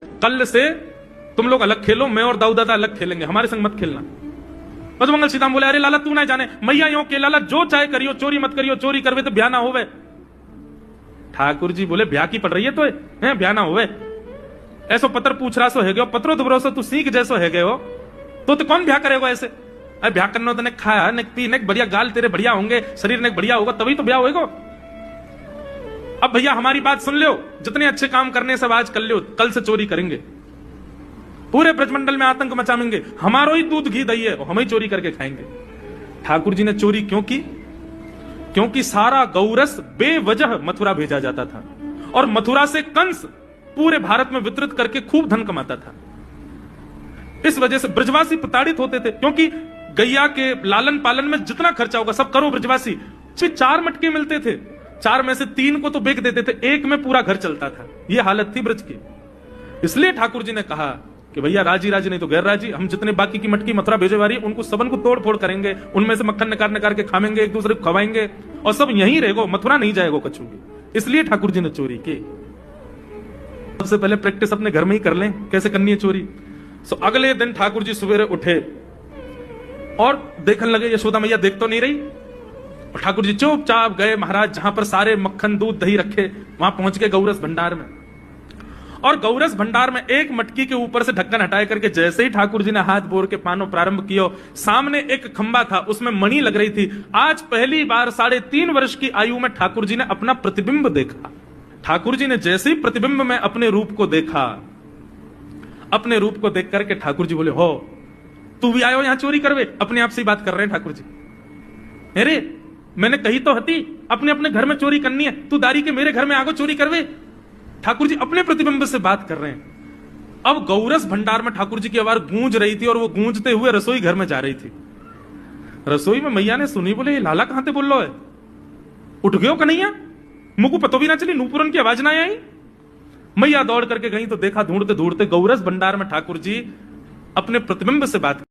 कल से तुम लोग अलग खेलो, मैं और दाऊ दादा अलग खेलेंगे, हमारे संग मत खेलना। मधुमंगल सीताराम बोले, अरे लाला तू ना जाने, मैया यो के लाला जो चाहे करियो, चोरी मत करियो, चोरी करवे तो ब्याह ना होवे। ठाकुर जी बोले, ब्याह की पड़ रही है तो है ब्याह ना होवे। ऐसो पत्र पूछ रहा सो है गयो, पत्रो तो भरोसा तू सीख जैसो है गयो, तो कौन ब्याह करेगा ऐसे? अरे ब्याह करना तो ने खाया ने पी ने बढ़िया, गाल तेरे बढ़िया होंगे, शरीर ने बढ़िया होगा तभी तो ब्याह होएगा। अब भैया हमारी बात सुन लो, जितने अच्छे काम करने सब आज कर लो, कल से चोरी करेंगे, पूरे ब्रजमंडल में आतंक मचाएंगे, हमारो ही दूध घी दही है, हम ही चोरी करके खाएंगे। ठाकुर जी ने चोरी क्यों की? क्योंकि सारा गौरस बेवजह मथुरा भेजा जाता था और मथुरा से कंस पूरे भारत में वितरित करके खूब धन कमाता था। इस वजह से ब्रजवासी प्रताड़ित होते थे, क्योंकि गैया के लालन पालन में जितना खर्चा होगा सब करो ब्रजवासी। 4 मटके मिलते थे, 4 में से 3 को तो बेच देते थे, 1 में पूरा घर चलता था। यह हालत थी ब्रज की। इसलिए ठाकुर जी ने कहा कि भैया राजी राजी नहीं तो गैर राजी, हम जितने बाकी की मटकी मथुरा भेजे वाली उनको सबन को तोड़ फोड़ करेंगे, उनमें से मक्खन निकाल निकाल के खाएंगे, एक दूसरे को खवाएंगे और सब यहीं रहेगो, मथुरा नहीं जाएगो कछु भी। इसलिए ठाकुर जी ने चोरी की। सबसे पहले प्रैक्टिस अपने घर में ही कर लें कैसे करनी है चोरी। सो अगले दिन ठाकुर जी सवेरे उठे और देखने लगे यशोदा मैया देख तो नहीं रही, और ठाकुर जी चुपचाप गए महाराज जहां पर सारे मक्खन दूध दही रखे, वहां पहुंच गए गौरस भंडार में। और गौरस भंडार में एक मटकी के ऊपर से ढक्कन हटाए करके जैसे ही ठाकुर जी ने हाथ बोर के पानो प्रारंभ किया, सामने एक खंबा था, उसमें मणि लग रही थी। आज पहली बार 3.5 वर्ष की आयु में ठाकुर जी ने अपना प्रतिबिंब देखा। ठाकुर जी ने जैसे ही प्रतिबिंब में अपने रूप को देखा, अपने रूप को देख करके ठाकुर जी बोले, हो तू भी आयो यहां चोरी करवे? अपने आप से ही बात कर रहे हैं ठाकुर जी। अरे मैंने कही तो हती अपने अपने घर में चोरी करनी है, तू दारी के मेरे घर में आगो चोरी करवे? ठाकुर जी अपने प्रतिबिंब से बात कर रहे हैं। अब गौरस भंडार में ठाकुर जी की आवाज गूंज रही थी और वो गूंजते हुए रसोई घर में जा रही थी। रसोई में मैया ने सुनी, बोले ये लाला कहां से बोल लो है? उठ गयो कन्हैया, मुझको पतो भी ना चली, नूपुरन की आवाज ना आई। मैया दौड़ करके गई तो देखा ढूंढते ढूंढते गौरस भंडार में ठाकुर जी अपने प्रतिबिंब से बात